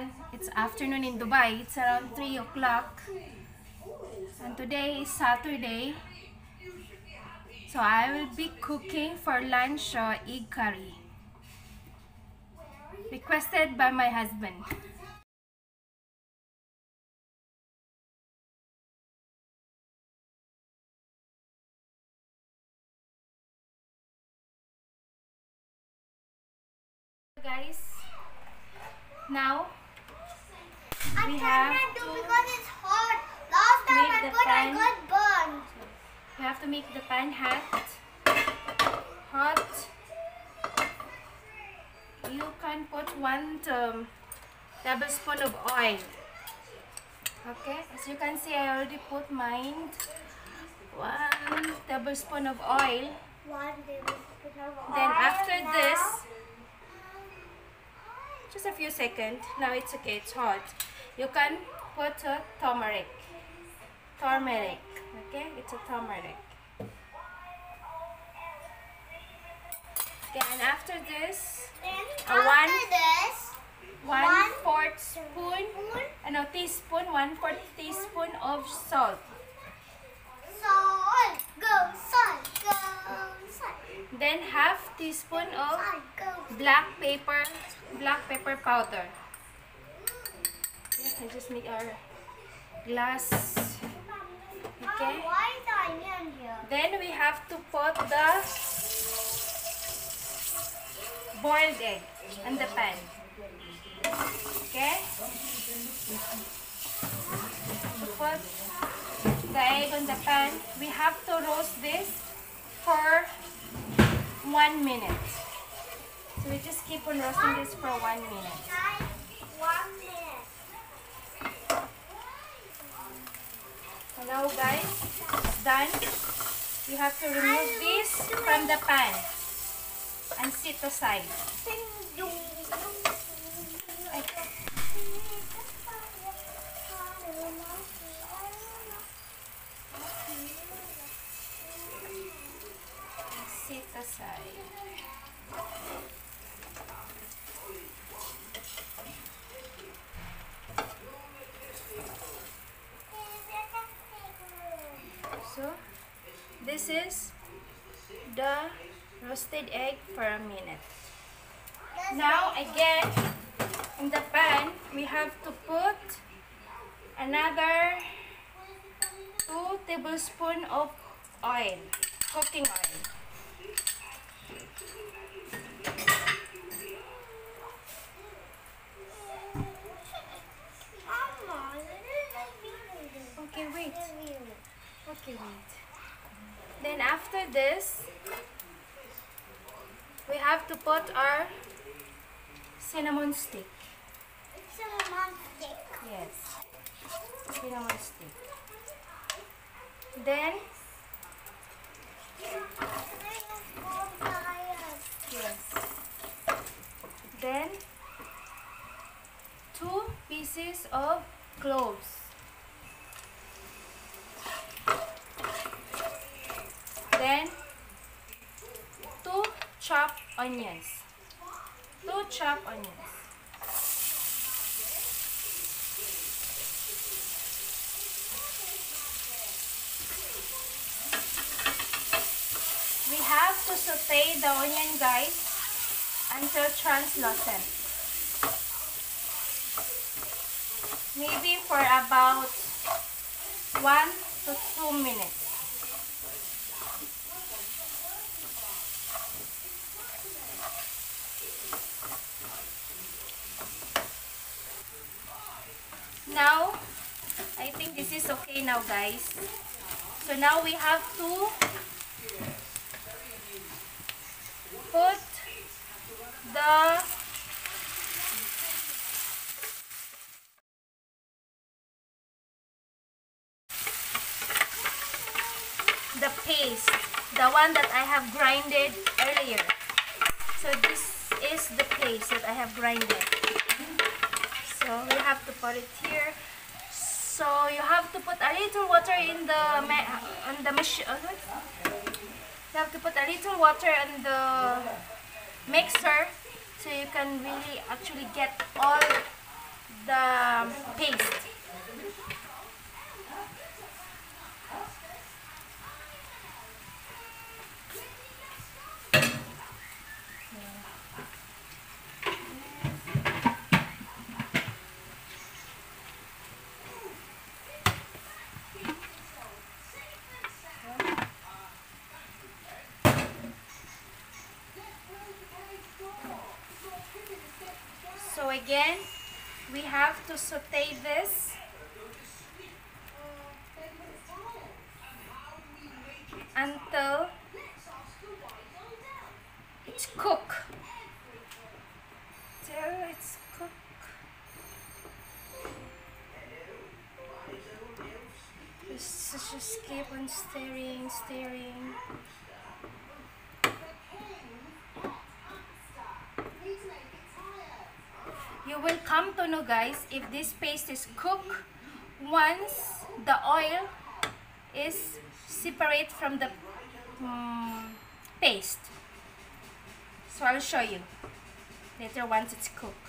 everyone. It's afternoon in Dubai. It's around 3 o'clock. And today is Saturday. So I will be cooking for lunch egg curry. Requested by my husband. Guys, now we have to because it's hot. Last time I put I got burned. We have to make the pan hot. You can put 1 tablespoon of oil. Okay, as you can see, I already put mine. 1 tablespoon of oil. 1 tablespoon of oil. Then after this, just a few seconds. Now it's okay, it's hot. You can put a turmeric. Okay, it's a turmeric. Okay, and after this, teaspoon, 1/4 teaspoon of salt. Salt, go salt. Then half teaspoon of black pepper powder. Yes, I just make our glass. Okay. Why is the onion here? Then we have to put the boiled egg in the pan. Okay. To put the egg on the pan, we have to roast this for 1 minute. So we just keep on roasting this for 1 minute. 1 minute. So now guys, it's done. You have to remove this from the pan and sit aside. Sit aside. So, this is the roasted egg for a minute. Now again, in the pan, we have to put another 2 tablespoons of oil, cooking oil. Okay, wait. Then after this, we have to put our cinnamon stick. Yes, cinnamon stick. Then, then 2 pieces of cloves. Then 2 chopped onions. 2 chopped onions. We have to saute the onion, guys, until translucent. Maybe for about 1 to 2 minutes. Now, I think this is okay now, guys. So now we have to put the paste, the one that I have grinded earlier. So this is the paste that I have grinded. So we have to put it here. So you have to put a little water in the machine. You have to put a little water in the mixer so you can really actually get all the paste. So again, we have to saute this until it's cooked. Till it's cooked. Just keep on stirring. You will come to know, guys, if this paste is cooked once the oil is separate from the paste. So I'll show you later once it's cooked.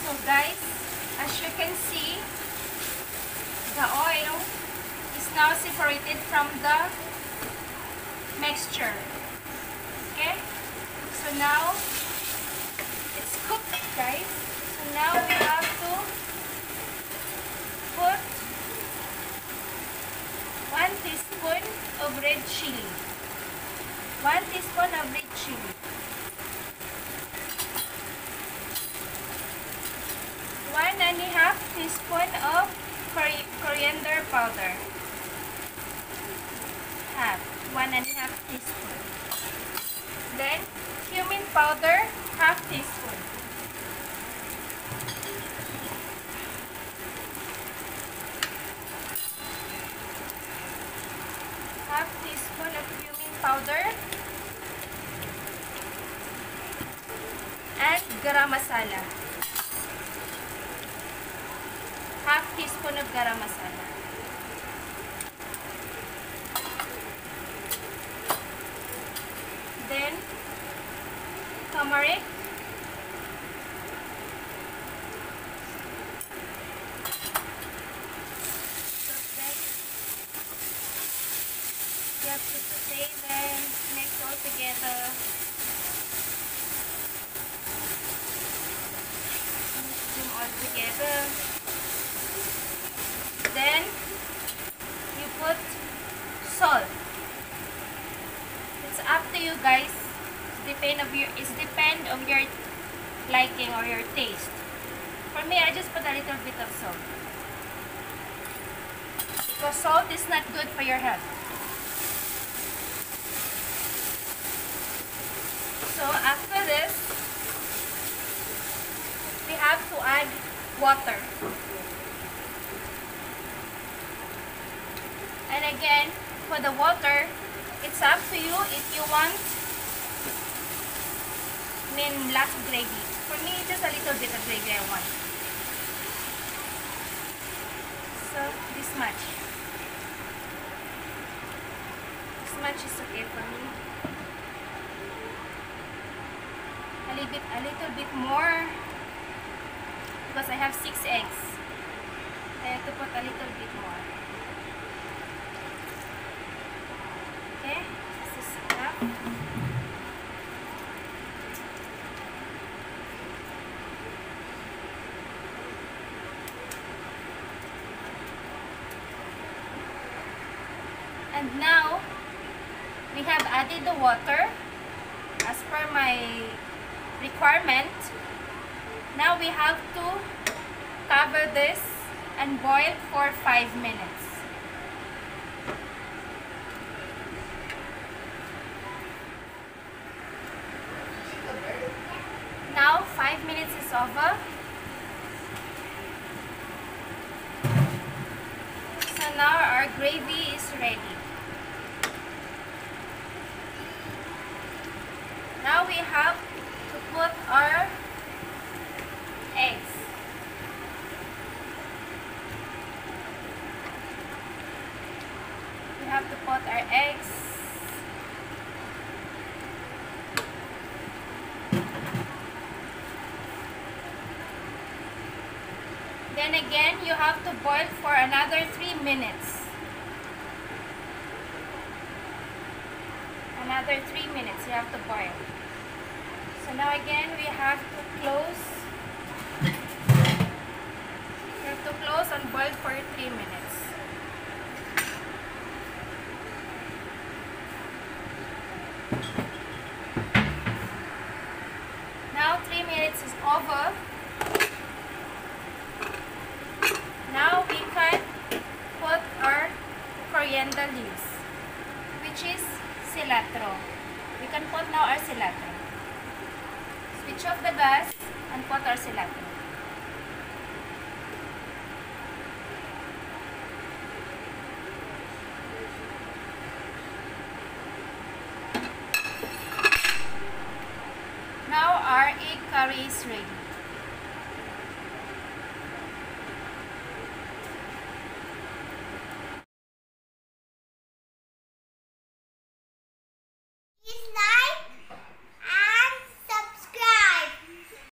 So guys, as you can see, the oil is now separated from the mixture. Okay? So now it's cooked, guys. So now we have to put 1 teaspoon of red chili. 1 teaspoon of red chili. 1½ teaspoon of coriander powder. 1½ teaspoon. Then cumin powder, 1/2 teaspoon. Half teaspoon of cumin powder and garam masala. 1/2 teaspoon of garam masala. Then turmeric, you have to saute them, mix all together. Mix them all together. Then you put salt. It's up to you, guys. Depend of your liking or your taste. For me, I just put a little bit of salt. Because salt is not good for your health. So after this, we have to add water. And again, for the water, it's up to you if you want black gravy. For me, just a little bit of gravy I want. So this much. This much is okay for me. A little bit more because I have 6 eggs. I have to put a little bit more. Okay, this is enough. And now, we have added the water as per my requirement. Now we have to cover this and boil for 5 minutes. Now 5 minutes is over. So now our gravy is ready. Now we have to put our eggs. We have to put our eggs. Then again, you have to boil for another 3 minutes. Another 3 minutes you have to boil. So now again, we have to close. We have to close and boil for 3 minutes. Now 3 minutes is over. Now we can put our coriander leaves, which is cilantro. We can put now our cilantro. Switch off the gas and put our cilantro. Now our egg curry is ready.